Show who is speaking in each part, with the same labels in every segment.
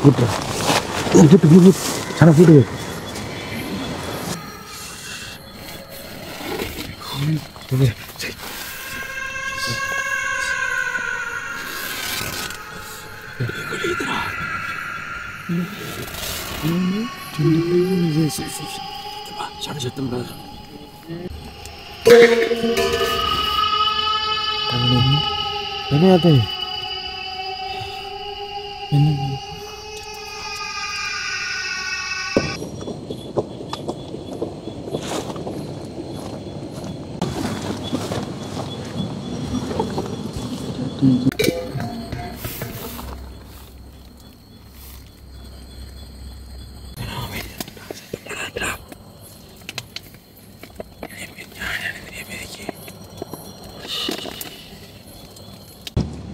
Speaker 1: கூட்டு கூட்டு கூட்டு சாண கூட்டு என்ன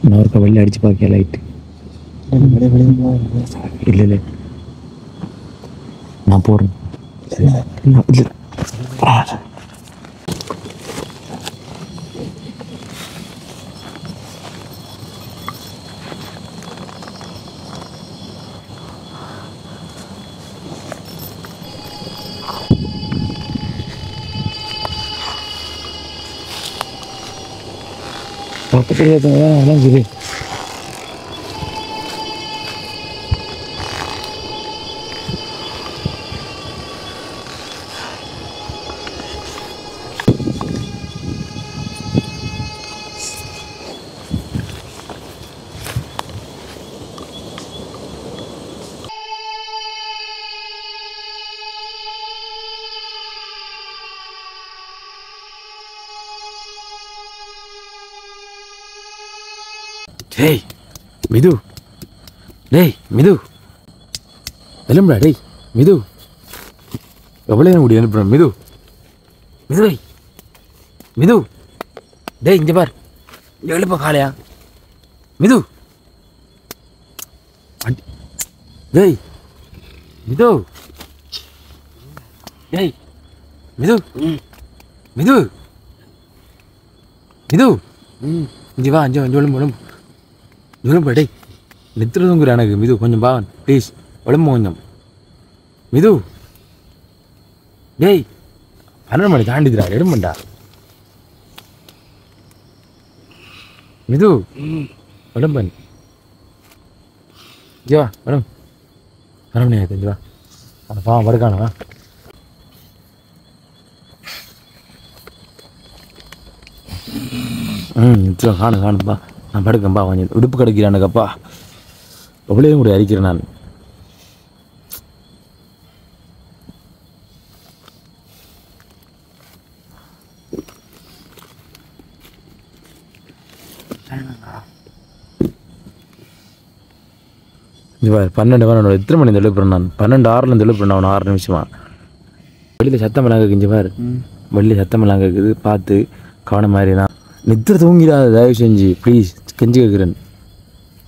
Speaker 1: நான் ஒருக்கா வெளில அடிச்சு பார்க்க லைட்டு இல்லை இல்லை நான் போடுறேன் பக்கத்தில் இருக்குது டேய் மிது டேய் மிது எலும்புடா டேய் மிது எவ்வளோ முடி அனுப்புகிறேன் மிது மிது மிது டேய் இங்கே பார் இங்கே எழுப்ப காலையா மிது டேய் மிது டேய் மிது மிது மிது இங்கே வா அஞ்சு அஞ்சு எலும்பு எலும்பு டேய் நித்துறதுங்கிற எனக்கு மிது கொஞ்சம் பாவன் ப்ளீஸ் உடம்பு கொஞ்சம் மிது டேய் 12 மணி தாண்டிதுடா எடுமண்டா மிது உடம்பன் ஜிவா உடம்பு 12 மணி ஆயிடுச்சு ஜிவா அந்த பாவம் படுக்கானா நிச்சயம் காணுப்பா நான் படுக்கேன்ப்பா கொஞ்சம் உடுப்பு கிடைக்கிறானுக்கப்பா எவ்வளோ கூட அரிக்கிறேன் நான் இது 12 எத்தனை மணி எழுப்புறேன் நான் 12:06 எழுப்புறேன் நான் 6 நிமிஷமா வெளியில் சத்தமெல்லாம் கேட்கு இங்கே பாரு வெளியில் சத்தமெல்லாம் கேட்குது பார்த்து கவனம் மாதிரி நான் நித்திர தூங்கிடாத தயவு செஞ்சு ப்ளீஸ் கெஞ்சி கேட்குறேன்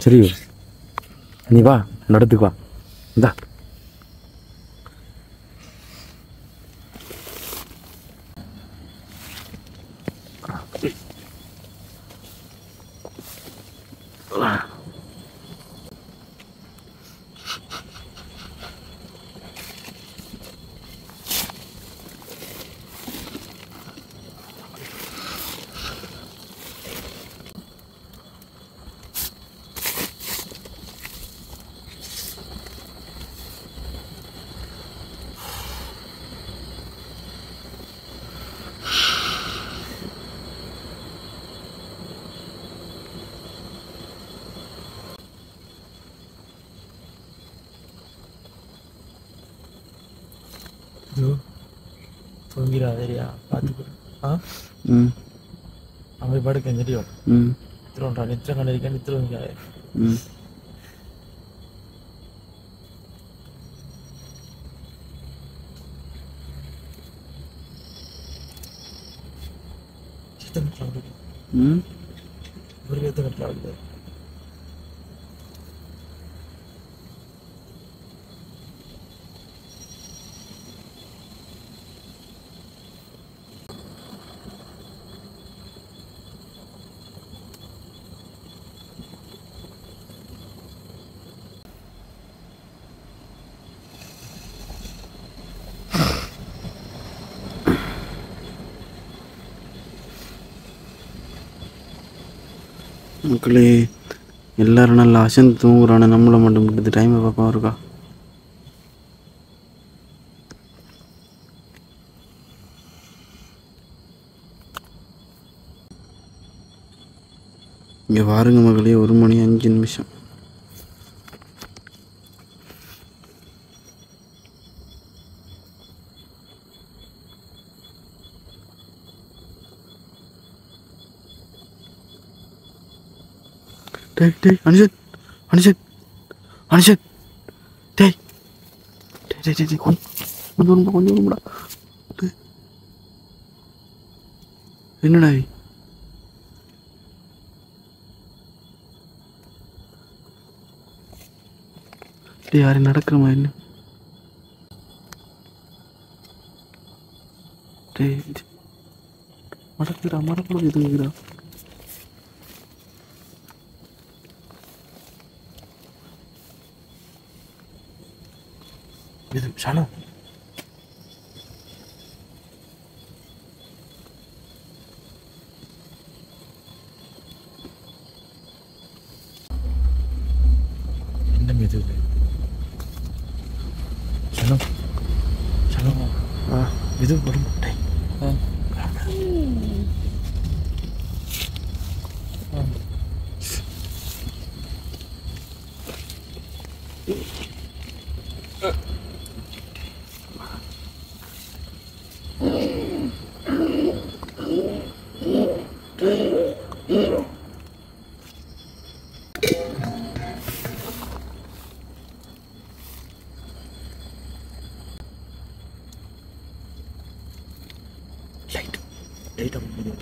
Speaker 1: சரியோ நீ வா நடத்துக்கு வா இந்தா தூங்கிறாதேரியா பார்த்துக்கிறேன் அங்கே படுக்கேன் தெரியும் நித்திரம்டா நித்திரம் கண்டிருக்கேன் நித்திரங்காது ஒரு எத்தனை கட்டாவது
Speaker 2: மக்களே எல்லோரும் நல்லா அசந்து தூங்குறானே, நம்மளை மட்டும் விட்டுது. டைமை பார்ப்போம் இருக்கா. இங்கே பாருங்க மக்களே, 1 மணி 5 நிமிஷம். டேய் டேய் அனுஷத் அனுஷத் அனுஷத் டேய் டேய் டேய் டேய் கொஞ்சம் வரும்டா. என்னடா டேய், யாரும் நடக்கிற மாதிரி இல்லை. டேய் மடக்குடா மடக்குடா இது இருக்குடா. இது ஷானு
Speaker 1: என்ன இது ஷானு ஷானு இது வரும்.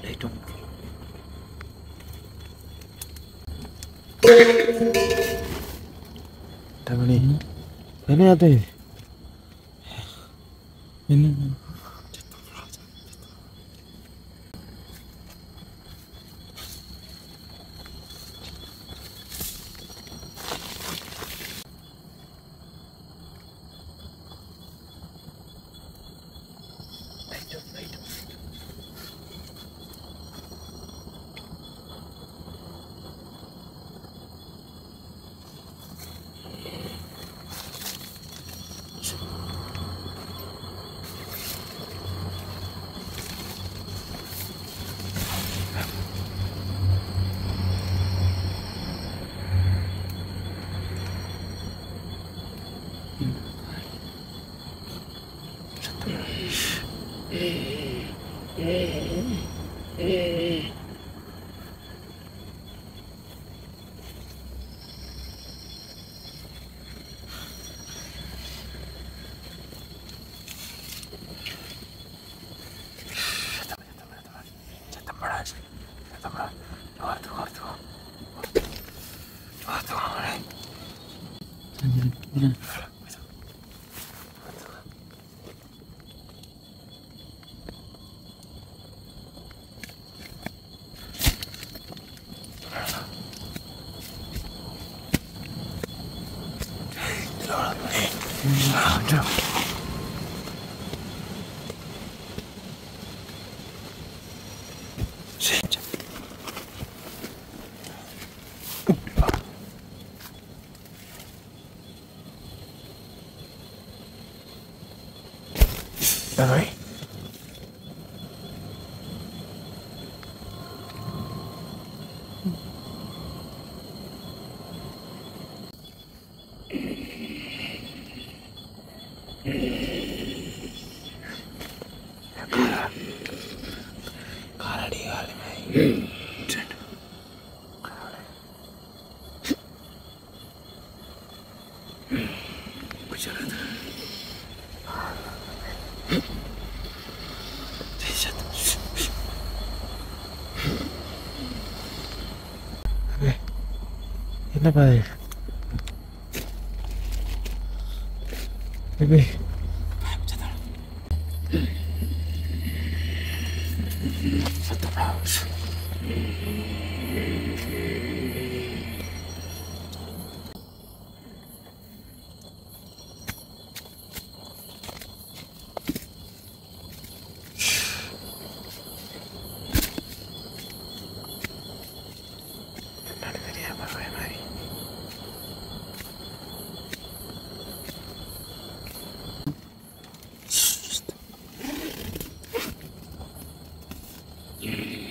Speaker 1: Light on. தமிழி என்ன அது? என்ன Alright. Kenapa ya? Bebe.
Speaker 2: சத்தம்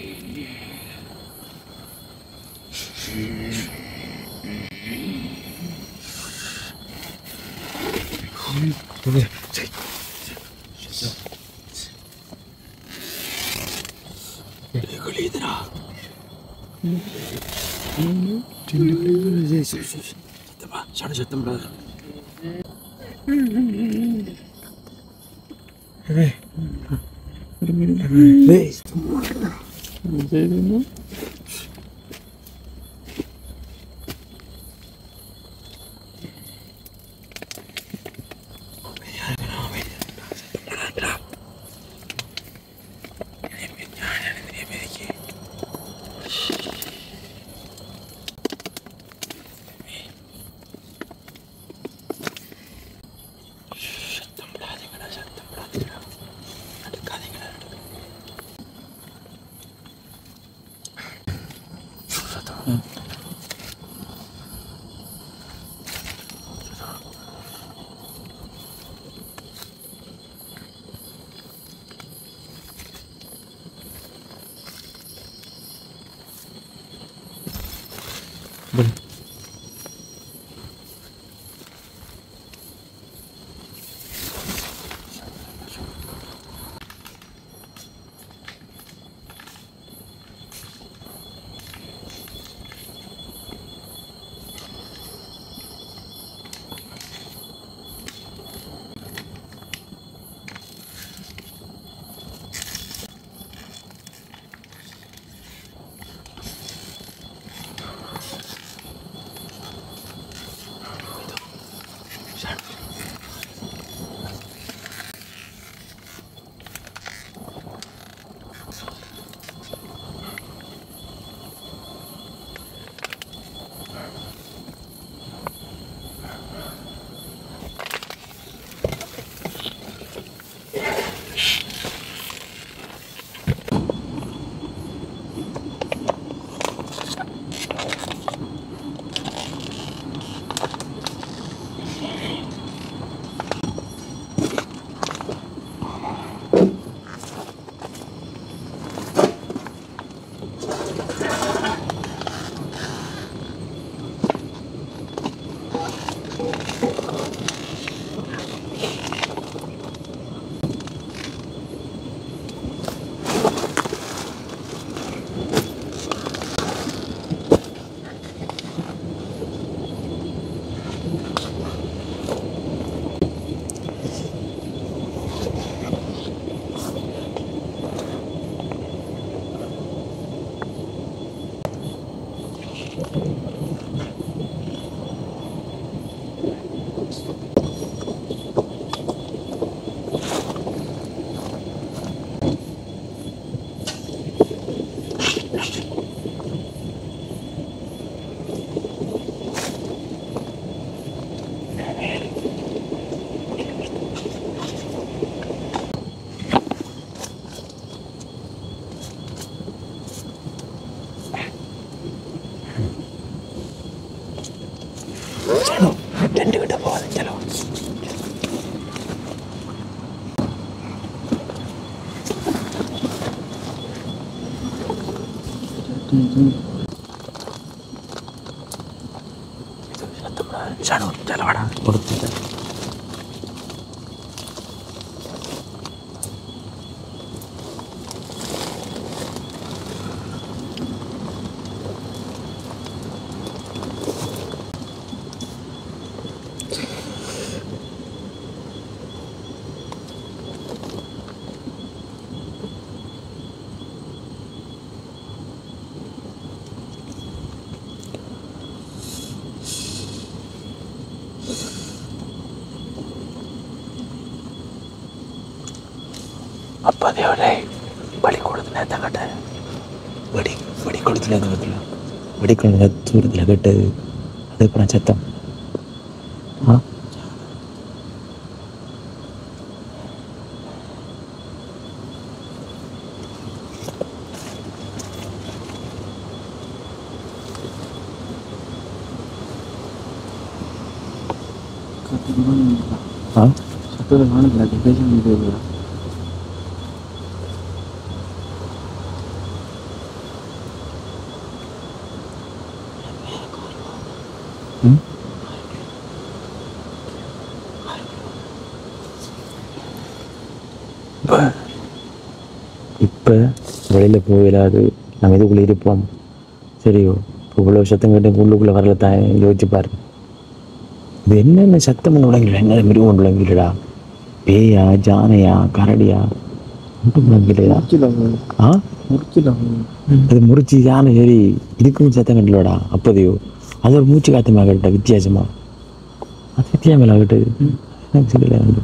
Speaker 2: टेंट का डब्बा चलो चलो चलो बड़ा அப்பா தேவரே பலி கொடுத்து நேரத்தை கட்ட வெடி கொடுத்து நேரத்தில் வெடி கொண்டு தூரத்தில் கட்டது அதுக்கப்புறம் சத்தம் சத்தத்தை காணல பேச முடியாது
Speaker 1: ம் இப்போ வெளியில் போயிடாது, நம்ம இதுக்குள்ளே இருப்போம். சரியோ, இப்போ இவ்வளோ சத்தம் கேட்டு உள்ளுக்குள்ளே வரல தான் யோசிச்சு பாரு. இது என்னென்ன சத்தம் விளங்கல, என்ன மிருகம் விளங்கிலடா, பேயா ஜானையா கரடியா ஒன்றும் விளங்கிலையா? ஆ அது முறிச்சு யானை சரி இதுக்கும் சத்தம் கட்டலடா. அப்போதையோ அது ஒரு மூச்சு காத்தமாக கேட்ட வித்தியாசமா, அது வித்தியாசமாக கேட்டது எனக்கு தெரியல. வந்து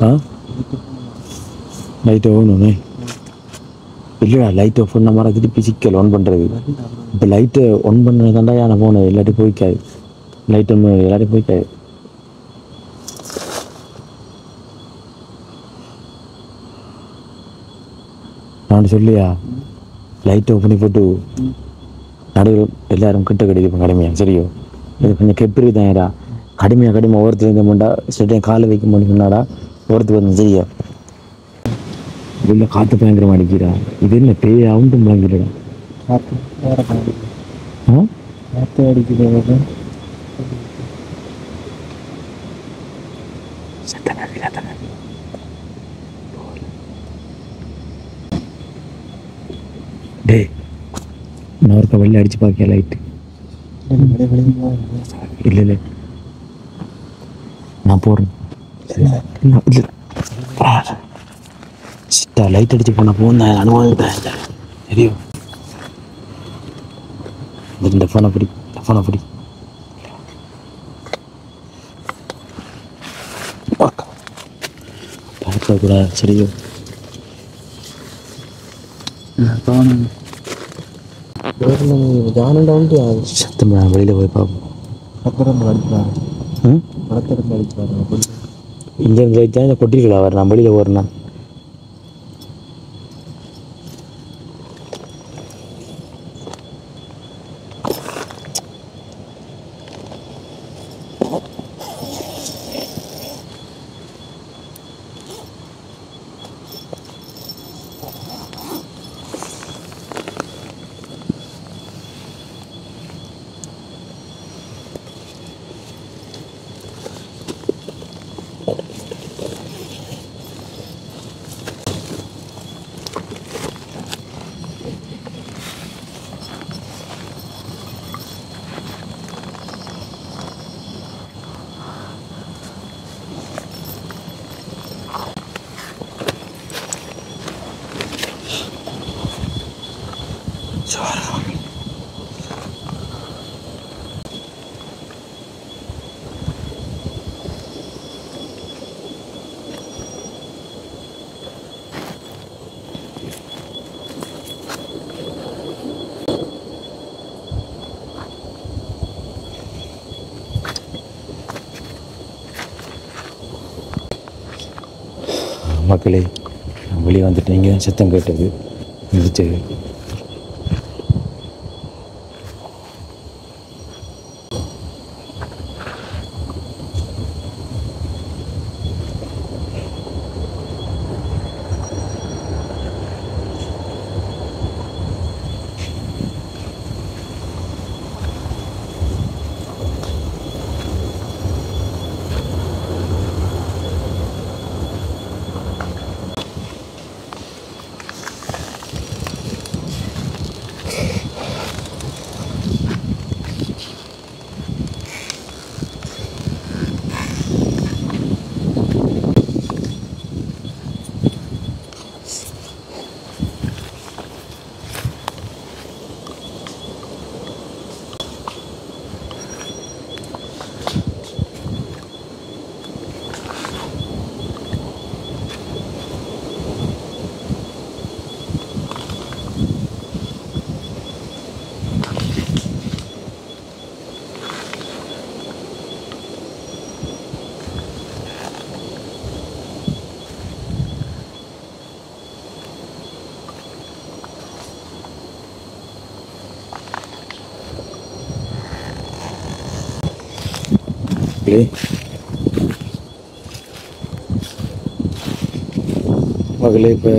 Speaker 1: ஆ லைட் ஓகணுண்ணே. இல்லைடா, லைட் ஆஃப் பண்ண மாதிரி திருப்பி சிக்கல் ஆன் பண்ணுறது. இப்போ லைட்டை ஆன் பண்ணுறதாண்டா நான் போனது, இல்லாட்டி போய்க்காது. லைட் ஆன் பண்ண இல்லாட்டி போய்க்காது. நான் சொல்லியா லைட் ஆஃப் பண்ணி போட்டு நடுவில் எல்லாரும் கிட்ட கிடைக்கும் கடுமையாக. சரியோ, இது கொஞ்சம் கெப்பிரி தான்டா. கடுமையாக ஒவ்வொருத்தர் இந்த மாட்டா ஸ்டெட்டை காலை வைக்க முடியும்னாடா ஒருத்தர் வந்து சரியா உள்ள காற்று பயங்கரமாக அடிக்கிறா. இது என்ன பேய் அவுண்டும் விளங்கிடா. காற்று அடிக்கிறது டே நான் ஒருக்கா வெளில அடிச்சு பார்க்க லைட்டு. இல்லை இல்லை நான் போடுறேன். லைட் அடிச்சு போன போன அனுபவம் தெரியும். இந்த ஃபோனை பிடி, ஃபோனை பிடி. பார்க்கக்கூடாது. சரியோ, சத்தம் வெளியில் போய் பார்ப்போம். இந்த லைட் தான் இந்த கொட்டிருக்கா வர. நான் வெளியில் போகிறேன்னா மக்களே வெளியே வந்துட்டு இங்கே தான் சத்தம் கேட்டது நிறுத்தது. மக்களே. மக்களே இப்போ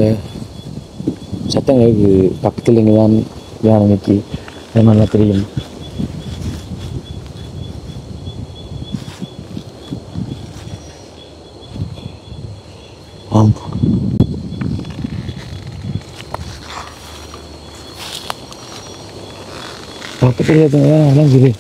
Speaker 1: சத்தங்களுக்கு பக்கத்தில் இங்கே தான் யானை நிற்கி நல்லா தெரியும். ஆமாம், பக்கத்தில் விளங்குது.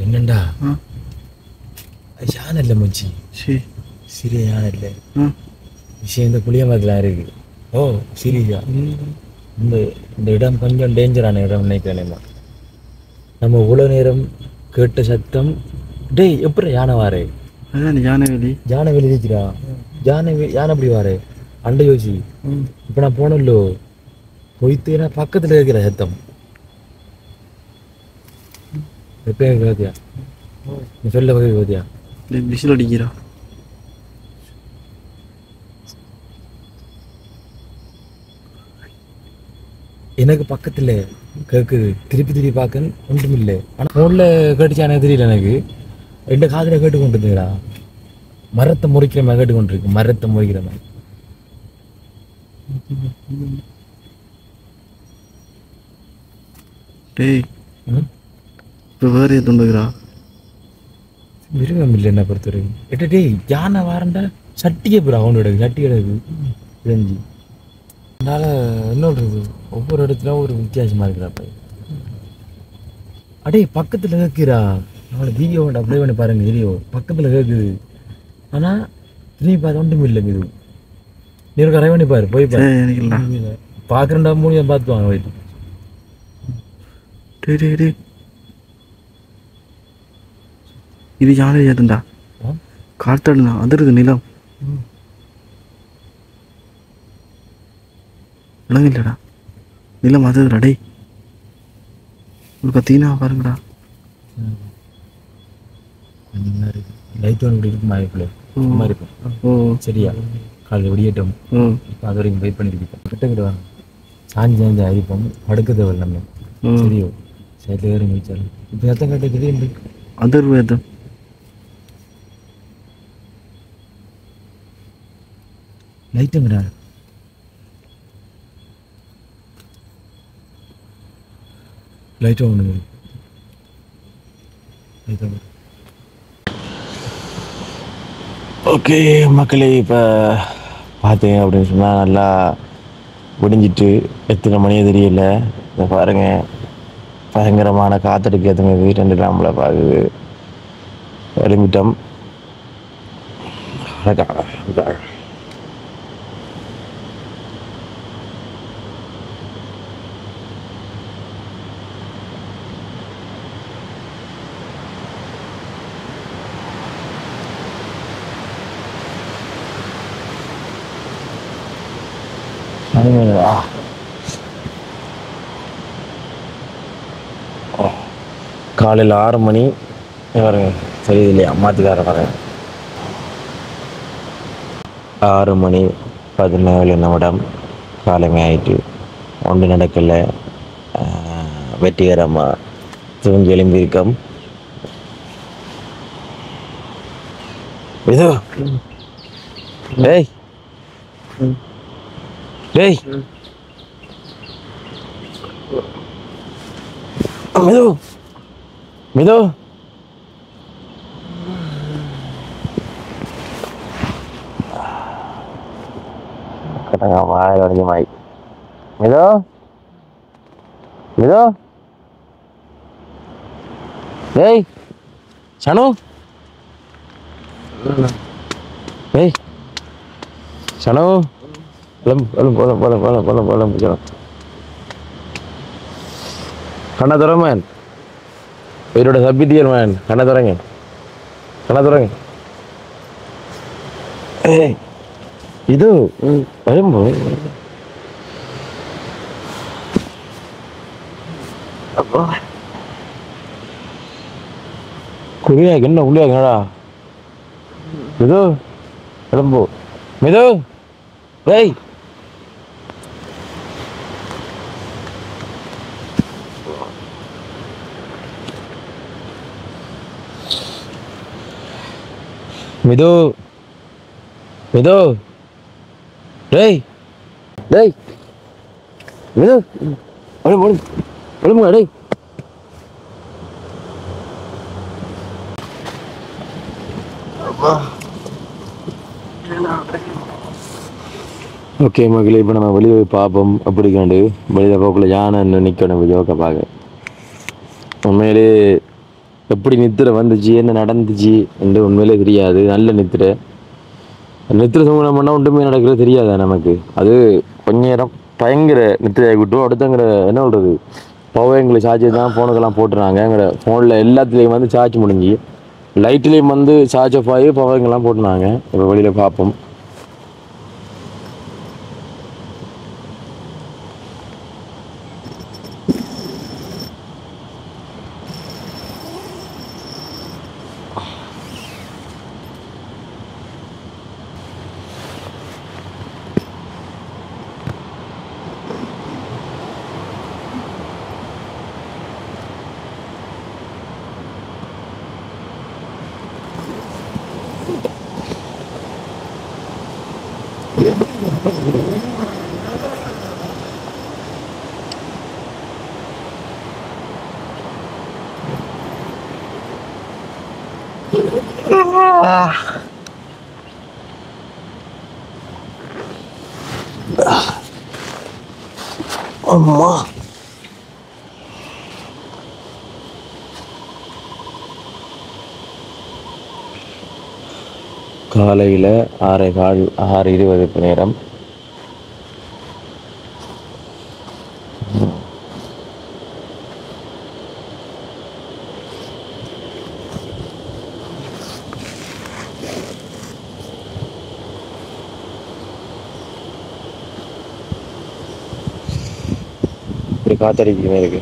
Speaker 1: என்னண்டா யானை இல்லை மச்சி, சிறிய யானை இல்லை விஷயம். இந்த புளிய மரத்தில் இருக்கு. ஓ சீரியஸா இந்த இந்த இடம் கொஞ்சம் டேஞ்சரான இடம் நினைக்கிறேன். நம்ம இவ்வளோ நேரம் கேட்ட சத்தம். டேய் எப்படி யானை வாரே? யானை வெளி இருக்கிறா. யானை அப்படி வாரே அண்டை யோசி. இப்போ நான் போனല്ലോ போய்த்து பக்கத்தில் இருக்கிற சத்தம் எப்போ கேத்தியா? நீ சொல்ல வகை கேத்தியா? விசில் அடிக்கிறா. எனக்கு பக்கத்தில் கேட்குது. திருப்பி பார்க்க ஒன்றும் இல்லை. ஆனால் ஃபோனில் கேட்டுச்சா எனக்கு தெரியல. எனக்கு ரெண்டு காதில் கேட்டு கொண்டு இருந்தீங்களா? மரத்தை முறிக்கிற மாதிரி கேட்டு கொண்டு இருக்கு. மரத்தை முறிக்கிற மாதிரி.
Speaker 3: டேய் இப்போ வேறு எதுண்டுக்கிறா?
Speaker 1: மிருகம் இல்லை என்ன பொறுத்தவரைக்கும். எட்ட டேய் யானை வாரண்டா சட்டிக்கே போகிறா. அவனோட சட்டி கிடக்கு தெரிஞ்சு. அதனால என்ன சொல்றது, ஒவ்வொரு இடத்துல ஒரு வித்தியாசமாக இருக்கிறாப்ப. அடே பக்கத்தில் கேட்கிறா. அவனை வீடியோ அப்ளை பண்ணி பாருங்க. வீடியோ பக்கத்தில் கேட்குது. ஆனால் திரும்பி பார்த்து ஒன்றும் இல்லை. இது நீ ஒரு கரை பண்ணி பாரு. போய் பாரு. பார்க்குறேன்டா மூணு பார்த்து வாங்க போயிட்டு.
Speaker 3: இது யானை ஏதுண்டா? காத்தாடுனா அதிருது நிலம். விளங்கில்லடா நிலம் அதுடா. டேய் ஒரு பார்த்தீங்கன்னா பாருங்கடா.
Speaker 1: லைட் ஒன்று இருக்கும் மாயக்குள்ள சும்மா இருக்கும். ஓ சரியா காலையில் விடியட்டும். இப்போ அது வரைக்கும் வெயிட் பண்ணிருக்கோம். கிட்ட வாங்க. சாஞ்சி அரிப்போம். படுக்க தேவை நம்ம. சரியோ சைட்டில் வேறு வச்சாரு. இப்போ சத்தம் கேட்டது
Speaker 3: அதிர்வேதம்.
Speaker 1: லைட்டுங்கடா. லைட் ஒன்று ஓகே மக்களே. இப்போ பார்த்தீங்க அப்படின்னு சொன்னால் நல்லா விடிஞ்சிட்டு எத்தனை மணியே தெரியல. இதை பாருங்கள், பயங்கரமான காத்தடிக்கு எதுங்க 2 கிராமில் பார்க்குது. எழும்பிட்டோம். காலையில் 6 மணி பாருங்க. சரி இல்லையா அம்மாத்துக்கார வரேன். 6 மணி 17 நிமிடம் காலமே ஆயிட்டு. ஒன்று நடக்கலை. வெற்றிகரமாக தூங்கி எழும்பியிருக்கோம். இதோ டேய் டேய் மிது மிது வாயில் உடஞ்சி மாய் மிதோ மிதோ ஏய் சனு ஏய் சனு கண்ணா துறை மேன் இவரோட சப்பித்தியர் மேன் கண்ணா துறைங்க ஏய் இது வரும்போ குளியாக என்ன குளியாங்கடா மிது எலும்பு மிது ஏய் மிது மிது டேய் டேய் மிது ஒழுங்குங்க டேய் ஓகே மக்களே இப்போ நம்ம வெளியே போய் பார்ப்போம் அப்படி கண்டு வெளியில் போக்குள்ள யானை நிற்கணும் ஜோக்க பார்க்க உண்மையிலே எப்படி நித்திரை வந்துச்சு என்ன நடந்துச்சு என்று உண்மையிலே தெரியாது நல்ல நித்திரை தூங்கணும் பண்ணால் ஒன்றுமே நடக்கிறது தெரியாதா நமக்கு அது கொஞ்ச நேரம் பயங்கர நித்திரையாக விட்டோம் அடுத்தங்கிற என்ன சொல்கிறது பவங்களை சார்ஜ் தான் ஃபோனுக்கெல்லாம் போட்டுறாங்க எங்கிற ஃபோனில் எல்லாத்துலேயும் வந்து சார்ஜ் முடிஞ்சு லைட்லேயும் வந்து சார்ஜ் ஆஃப் ஆகி பவங்கள்லாம் போட்டுனாங்க இப்போ வெளியில் பார்ப்போம் அம்மா காலையில் 6:15 6:20 நேரம் காத்தடிக்குமே இருக்கு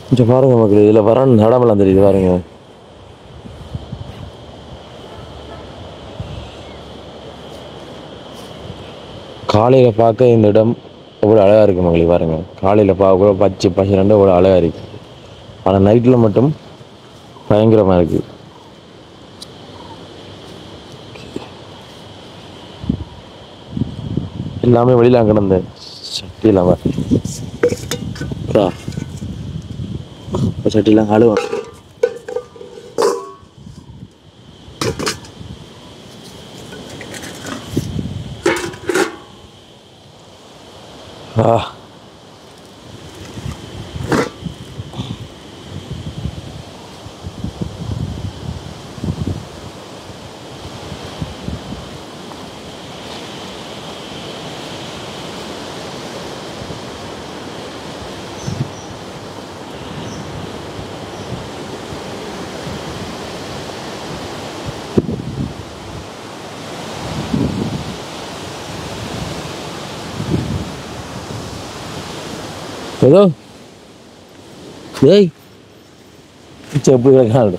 Speaker 1: கொஞ்சம் பாருங்க மக்கள் இதில் வர நடமெல்லாம் தெரியுது பாருங்க காலையில் பார்க்க இந்த இடம் எவ்வளோ அழகாக இருக்குது மகளி பாருங்க காலையில் பார்க்க பச்சை பசு எவ்வளோ அழகாக இருக்குது ஆனால் நைட்டில் மட்டும் பயங்கரமாக இருக்குது எல்லாமே வெளியில் கிடந்த சட்டியெல்லாம் சட்டியெல்லாம் அழுவா ஏதோ ஏய் எப்படி கிடக்காது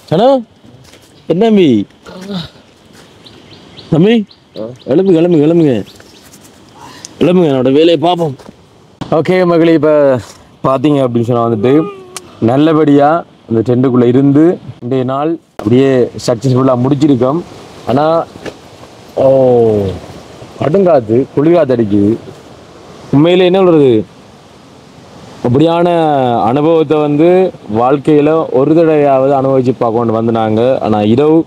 Speaker 1: சனோ என்ன தம்பி தம்பி கிளம்புங்க என்னோட வேலையை பார்ப்போம் ஓகே மகளே இப்போ பார்த்தீங்க அப்படின்னு சொன்னால் வந்துட்டு நல்லபடியாக அந்த டெண்டுக்குள்ளே இருந்து இன்றைய நாள் அப்படியே சக்ஸஸ்ஃபுல்லாக முடிச்சிருக்கோம். ஆனால் கடுங்காற்று குளிர்காற்று அடிக்குது. உண்மையிலே என்ன சொல்கிறது, அப்படியான அனுபவத்தை வந்து வாழ்க்கையில் ஒரு தடவையாவது அனுபவிச்சு பார்க்கொண்டு வந்தாங்க. ஆனால் இரவு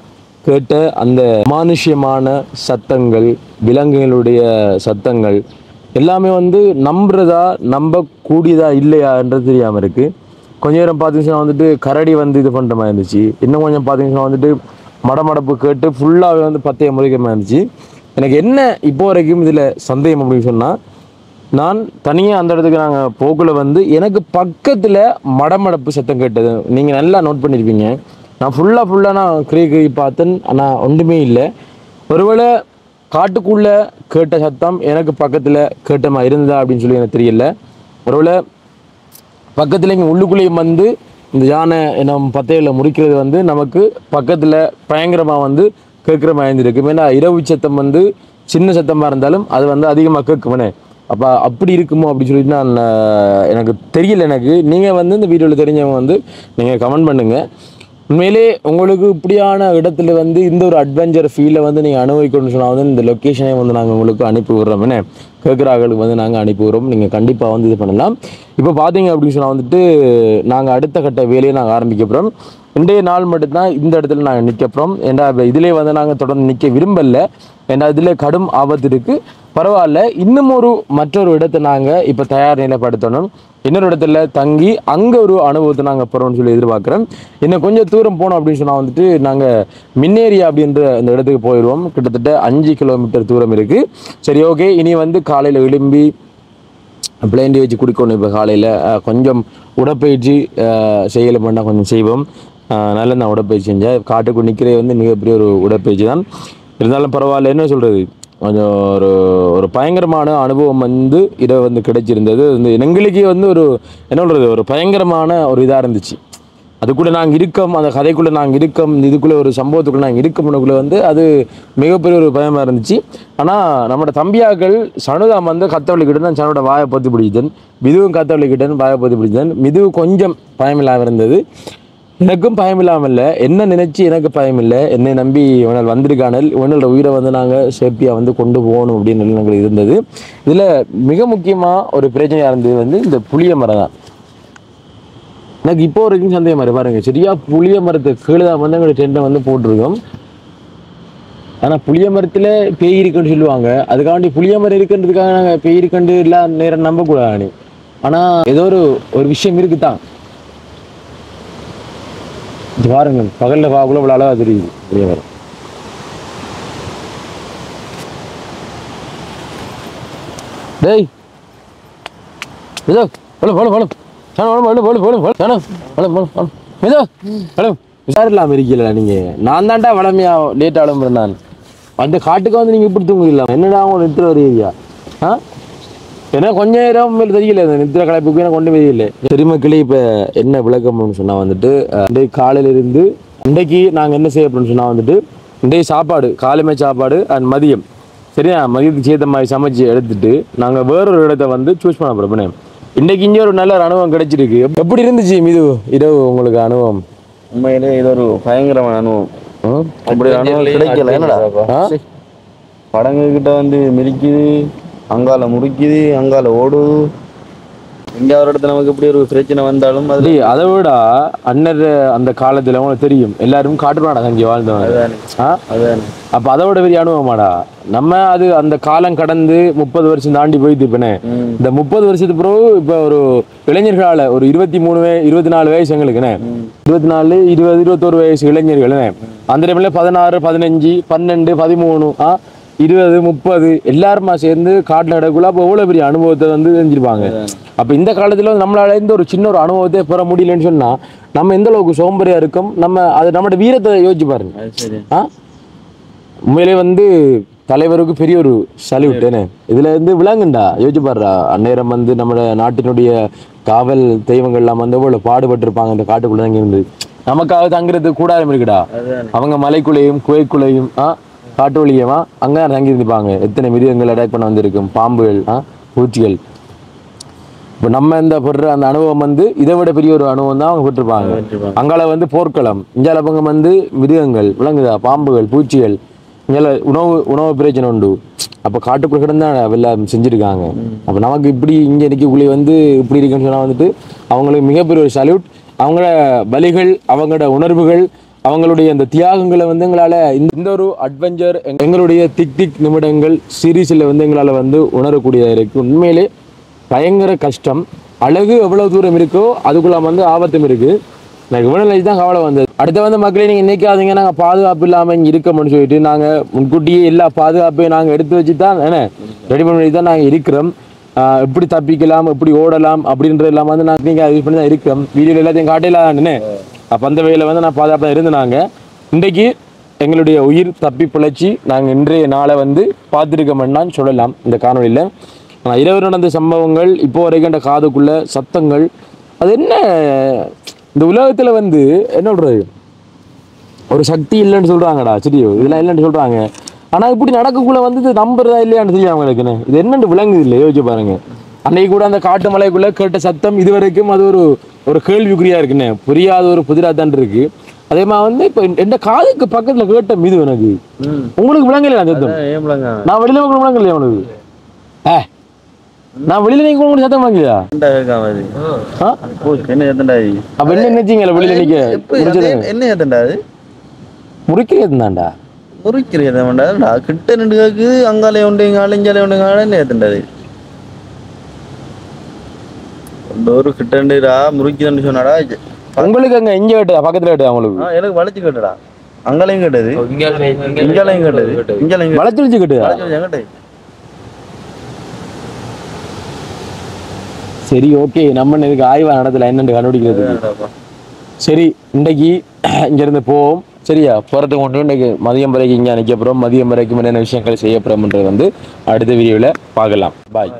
Speaker 1: கேட்ட அந்த அமானுஷ்யமான சத்தங்கள், விலங்குகளுடைய சத்தங்கள் எல்லாமே வந்து நம்புறதா நம்பக்கூடியதா இல்லையான்றது தெரியாமல் இருக்குது. கொஞ்ச நேரம் பார்த்தீங்கன்னா வந்துட்டு கரடி வந்து இது பண்ணுற மாதிரி இருந்துச்சு. இன்னும் கொஞ்சம் பார்த்தீங்கன்னா வந்துட்டு மடமடப்பு கேட்டு ஃபுல்லாகவே வந்து பத்தைய முறைக்கிற மாதிரி இருந்துச்சு. எனக்கு என்ன இப்போ வரைக்கும் இதில் சந்தேகம் அப்படின்னு சொன்னால், நான் தனியாக அந்த இடத்துக்கு நாங்கள் போக்குல வந்து எனக்கு பக்கத்தில் மடமடப்பு சத்தம் கேட்டது நீங்கள் நல்லா நோட் பண்ணியிருப்பீங்க. நான் ஃபுல்லாக நான் கிரி பார்த்தேன், ஆனால் ஒன்றுமே இல்லை. ஒருவேளை காட்டுக்குள்ளே கேட்ட சத்தம் எனக்கு பக்கத்தில் கேட்ட மாதிரி இருந்ததா அப்படின்னு சொல்லி எனக்கு தெரியல. ஒருவேளை பக்கத்தில் இங்கே உள்ளுக்குள்ளேயும் வந்து இந்த யானை நம்ம பத்தையில் முடிக்கிறது வந்து நமக்கு பக்கத்தில் பயங்கரமாக வந்து கேட்குற மாதிரி இருந்திருக்கு. ஏன்னா இரவு சத்தம் வந்து சின்ன சத்தமாக இருந்தாலும் அது வந்து அதிகமாக கேட்குமனே. அப்போ அப்படி இருக்குமோ அப்படின்னு சொல்லிட்டு நான் எனக்கு தெரியல. எனக்கு நீங்கள் வந்து இந்த வீடியோவில் தெரிஞ்சவங்க வந்து நீங்கள் கமெண்ட் பண்ணுங்கள். உண்மையிலே உங்களுக்கு இப்படியான இடத்துல வந்து இந்த ஒரு அட்வென்ச்சர் ஃபீலை வந்து நீங்கள் அனுபவிக்கணும்னு சொன்னால் வந்து இந்த லொக்கேஷனே வந்து நாங்கள் உங்களுக்கு அனுப்பி விடுறோம். என்ன கேட்குறாங்களுக்கு வந்து நாங்கள் அனுப்பி விடுறோம். நீங்கள் கண்டிப்பாக வந்து இது பண்ணலாம். இப்போ பார்த்தீங்க அப்படின்னு சொன்னால் வந்துட்டு நாங்கள் அடுத்த கட்ட வேலையை நாங்கள் ஆரம்பிக்க போகிறோம். இன்றைய நாள் மட்டும்தான் இந்த இடத்துல நாங்கள் நிற்க போகிறோம். ஏன்னா இதிலே வந்து நாங்கள் தொடர்ந்து நிற்க விரும்பலை. ஏன்னா இதில் கடும் ஆபத்து இருக்குது. பரவாயில்ல, இன்னும் மற்றொரு இடத்தை நாங்கள் இப்போ தயார் நிலைப்படுத்தணும். இன்னொரு இடத்துல தங்கி அங்கே ஒரு அனுபவத்தை நாங்கள் போகிறோம்னு சொல்லி எதிர்பார்க்குறோம். இன்னும் கொஞ்சம் தூரம் போனோம் அப்படின்னு சொன்னால் வந்துட்டு நாங்கள் மின்னேரியா அப்படின்ற அந்த இடத்துக்கு போயிடுவோம். கிட்டத்தட்ட 5 கிலோமீட்டர் தூரம் இருக்குது. சரி, ஓகே. இனி வந்து காலையில் எழும்பி பிளேண்டி வச்சு குடிக்கணும். இப்போ காலையில் கொஞ்சம் உடற்பயிற்சி செய்யலை கொஞ்சம் செய்வோம். நல்ல நான் உடற்பயிற்சி செஞ்சேன். காட்டுக்கு நிற்கிறது வந்து மிகப்பெரிய ஒரு உடற்பயிற்சி தான். இருந்தாலும் பரவாயில்ல, என்ன சொல்கிறது, கொஞ்சம் ஒரு பயங்கரமான அனுபவம் வந்து இதை வந்து கிடைச்சிருந்தது. வந்து எங்களுக்கே வந்து ஒரு என்ன சொல்கிறது, ஒரு பயங்கரமான ஒரு இதாக இருந்துச்சு. அதுக்குள்ளே நாங்கள் இருக்கோம், அந்த கதைக்குள்ளே நாங்கள் இருக்கோம், இதுக்குள்ளே ஒரு சம்பவத்துக்குள்ளே நாங்கள் இருக்கோம்னுக்குள்ளே வந்து அது மிகப்பெரிய ஒரு பயமாக இருந்துச்சு. ஆனால் நம்மளோட தம்பியாக்கள் சனுதாம் வந்து கத்தவழிக்கிட்டேன், நான் சனோட வாயை பற்றி பிடிச்சேன். மிதுவும் கத்தவழிக்கிட்டேன், வாயை பற்றி பிடிச்சேன். மிது கொஞ்சம் பயமில்லாமல் இருந்தது, எனக்கும் பயம் இல்லாமல் இல்லை. என்ன நினச்சி எனக்கு பயம் இல்லை. என்னை நம்பி இவனால் வந்திருக்கானல், இவனோட உயிரை வந்து நாங்கள் சேஃப்டியாக வந்து கொண்டு போகணும் அப்படின்னு எங்களுக்கு இருந்தது. இதில் மிக முக்கியமாக ஒரு பிரச்சனையாக இருந்தது வந்து இந்த புளிய மரம் தான். எனக்கு இப்போ வரைக்கும் சந்தேகம் மாதிரி பாருங்க, சரியா புளிய மரத்துக்கு கீழே தான் வந்து எங்களுடைய டென்ட்டை வந்து போட்டிருக்கோம். ஆனால் புளிய மரத்தில் பேய் இருக்குன்னு சொல்லுவாங்க. அதுக்காண்டி புளிய மரம் இருக்குன்றதுக்காக நாங்கள் பேய் இருக்குன்னு இல்லை நேரம் நம்பக்கூடாது. ஆனால் ஏதோ ஒரு விஷயம் இருக்குதான். இது பாருங்க, பகலில் பார்க்கல இவ்வளோ அழகாக தெரியுது புளிய மரம். டேய் இதோ விசாரிடலாம் இருக்கல. நீங்கள் நான் தான்டா வளமையா லேட் ஆளும்புறேன். நான் அந்த காட்டுக்கு வந்து நீங்கள் இப்படி தூங்கிடலாம். என்னடா அவங்க நிறுத்துற ஒரு ஏரியா? ஏன்னா கொஞ்சம் நேரம் மேலே தெரியல, இந்த நித்திர கலைப்புக்கு எனக்கு கொண்டு தெரியல. பெருமக்களே இப்போ என்ன விளக்கம்னு சொன்னால் வந்துட்டு, இன்றைக்கு காலையிலிருந்து இன்றைக்கு நாங்கள் என்ன செய்ய போகிறோம்னு சொன்னால் வந்துட்டு, இன்றைக்கு சாப்பாடு காலைமை சாப்பாடு அண்ட் மதியம் சரியா, மதியத்துக்கு சேர்த்த மாதிரி சமைச்சு எடுத்துட்டு நாங்கள் வேறொரு இடத்த வந்து சூஸ் பண்ண போகிறோம். இன்றைக்கு இங்கே ஒரு நல்ல ஒரு அனுபவம் கிடைச்சிருக்கு. எப்படி இருந்துச்சு மிது இரவு உங்களுக்கு அனுபவம்?
Speaker 3: உண்மையிலே இது ஒரு பயங்கரமான அனுபவம். அப்படி அனுபவம் கிடைக்கல. என்னடா படங்குகிட்ட வந்து மிதிக்குது, அங்கால முறுக்குது, அங்கால ஓடுது. இங்கே ஒரு இடத்துல நமக்கு இப்படி ஒரு பிரச்சனை வந்தாலும் அது
Speaker 1: அதை விட அன்னர் அந்த காலத்தில் உங்களுக்கு தெரியும், எல்லாரும் காட்டுமாடா தங்கி வாழ்ந்தவங்க. அப்போ அதை விட பெரிய அனுபவமாடா. நம்ம அது அந்த காலம் கடந்து 30 வருஷம் தாண்டி போயிட்டு இப்பனே இந்த 30 வருஷத்துக்கு பிறகு இப்போ ஒரு இளைஞர்களால் ஒரு 24 வயசு எங்களுக்குண்ணே, 24, 20, 21 வயசு இளைஞர்கள். அந்த டைம்ல 16, 15, 12, 13, 20, 30 எல்லாருமா சேர்ந்து காட்டில் நடக்குள்ள அப்போ எவ்வளோ பெரிய அனுபவத்தை வந்து தெரிஞ்சிருப்பாங்க. அப்போ இந்த காலத்தில் வந்து நம்மளால இந்த ஒரு சின்ன ஒரு அனுபவத்தை பெற முடியலன்னு சொன்னால் நம்ம எந்த அளவுக்கு சோம்பறியா இருக்கும். நம்ம அது நம்மளோட வீரத்தை யோசிச்சு பாருங்க. உண்மையிலே வந்து தலைவருக்கு பெரிய ஒரு சல்யூட். என்ன இதுல இருந்து விளங்குண்டா யோசிச்சு பாடுறா. அந்நேரம் வந்து நம்ம நாட்டினுடைய காவல் தெய்வங்கள் எல்லாம் வந்து எவ்வளவு பாடுபட்டு இருப்பாங்க இந்த காட்டுக்குள்ள தங்கி இருந்து. நமக்காக தங்குறதுக்கு கூடாரம் இருக்குடா. அவங்க மலைக்குள்ளேயும் குகைக்குள்ளேயும் காட்டு வழியமா அங்கே தங்கி இருந்துப்பாங்க. எத்தனை மிருகங்கள் அட்டாக் பண்ண வந்திருக்கும், பாம்புகள், பூச்சிகள். இப்போ நம்ம இந்த பெற அந்த அனுபவம் வந்து இதை விட பெரிய ஒரு அனுபவம் தான் அவங்க பெற்றிருப்பாங்க. அங்கால வந்து போர்க்களம், இங்கால பக்கம் வந்து மிருகங்கள், விலங்குதா, பாம்புகள், பூச்சிகள், இங்கால உணவு பிரச்சனை உண்டு. அப்போ காட்டுக்குள்ள கிடந்தா எல்லாம் செஞ்சுருக்காங்க. அப்போ நமக்கு இப்படி இங்கே நிற்கக்குள்ளே வந்து இப்படி இருக்குன்னு சொன்னால் வந்துட்டு அவங்களுக்கு மிகப்பெரிய ஒரு சல்யூட். அவங்களோட வலிகள், அவங்களோட உணர்வுகள், அவங்களுடைய அந்த தியாகங்களை வந்து எங்களால் இந்த ஒரு அட்வென்ச்சர் எங்களுடைய திக் நிமிடங்கள் சீரீஸில் வந்து எங்களால் வந்து உணரக்கூடியதாக இருக்குது. உண்மையிலே பயங்கர கஷ்டம். அழகு எவ்வளவு தூரம் இருக்கோ அதுக்குள்ள வந்து ஆபத்தும் இருக்கு. எனக்கு இவ்வளவு தான் கவலை வந்தது. அடுத்து வந்து மக்களே நீங்கள் நினைக்காதீங்க நாங்கள் பாதுகாப்பு இல்லாமல் இங்கே இருக்கோம்னு சொல்லிட்டு நாங்கள் முன்கூட்டியே எல்லா பாதுகாப்பையும் நாங்கள் எடுத்து வச்சு தான் ரெடி பண்ணி தான் நாங்கள் இருக்கிறோம். எப்படி தப்பிக்கலாம், எப்படி ஓடலாம் அப்படின்றது எல்லாம் வந்து நான் நீங்கள் யூஸ் பண்ணி தான் இருக்கிறோம். வீடியோவில் எல்லாத்தையும் காட்டிலான்னு அப்போ அந்த வகையில் வந்து நான் பாதுகாப்பாக இருந்தேனாங்க. இன்றைக்கு எங்களுடைய உயிர் தப்பி பிழைச்சி நாங்கள் இன்றைய நாளை வந்து பார்த்துருக்கோம்னான்னு சொல்லலாம். இந்த காணொலியில் இரவு நடந்த சம்பவங்கள், இப்போ வரைக்கின்ற காதுக்குள்ள சத்தங்கள், அது என்ன இந்த உலகத்தில் வந்து என்ன சொல்றது, ஒரு சக்தி இல்லைன்னு சொல்கிறாங்கடா. சரி, இதெல்லாம் இல்லைன்னு சொல்கிறாங்க. ஆனால் இப்படி நடக்கக்குள்ள வந்து இது நம்புறதா இல்லையான்னு தெரியும் அவங்களுக்குன்னு. இது என்னென்று விளங்குது இல்லை, யோசிச்சு பாருங்க. அன்னைக்கு கூட அந்த காட்டு மலைக்குள்ளே கேட்ட சத்தம் இது வரைக்கும் அது ஒரு கேள்விக்குறியா இருக்குன்னு, புரியாத ஒரு புதிராதான் இருக்கு. அதே மாதிரி வந்து இப்போ எந்த காதுக்கு பக்கத்தில் கேட்ட மீது எனக்கு உங்களுக்கு விளங்கலையா சத்தம்? நான் வெளியில விளங்கலையா உனக்கு? நான் வெளியில நீங்க கூட சத்தம் வாங்கலையா? அப்ப என்ன நினைச்சீங்களா வெளியில நீங்க?
Speaker 2: என்ன ஏத்தண்டா அது?
Speaker 1: முறிக்கிறது தான்டா.
Speaker 2: முறிக்கிறது வேண்டாம்டா. கிட்ட ரெண்டு கேக்கு அங்காலே உண்டு அலைஞ்சாலே உண்டு என்ன ஏத்தண்டா அது? ஒரு கிட்ட ரெண்டுடா முறிக்கிறேன்னு சொன்னாடா.
Speaker 1: உங்களுக்கு அங்க இங்க கேட்டா பக்கத்துல கேட்டா உங்களுக்கு?
Speaker 2: எனக்கு வளைச்சு கேட்டடா. அங்காலையும் கேட்டது, இங்காலையும் கேட்டது, இங்காலையும்
Speaker 1: வளைச்சு கேட்டதா?
Speaker 2: கேட்டது.
Speaker 1: சரி, ஓகே, நம்ம இதுக்கு ஆய்வா நடத்தல என்னன்னு கண்டுபிடிக்கிறது. சரி, இன்றைக்கு இங்கிருந்து போவோம். சரியா, போகிறதுக்கு கொண்டு இன்றைக்கு மதியம் வரைக்கும் இங்கே நிற்க போகிறோம். மதியம் வரைக்கும் என்னென்ன விஷயங்கள் செய்ய போகிறோம்ன்றது வந்து அடுத்த வீடியோவில் பார்க்கலாம். பாய்.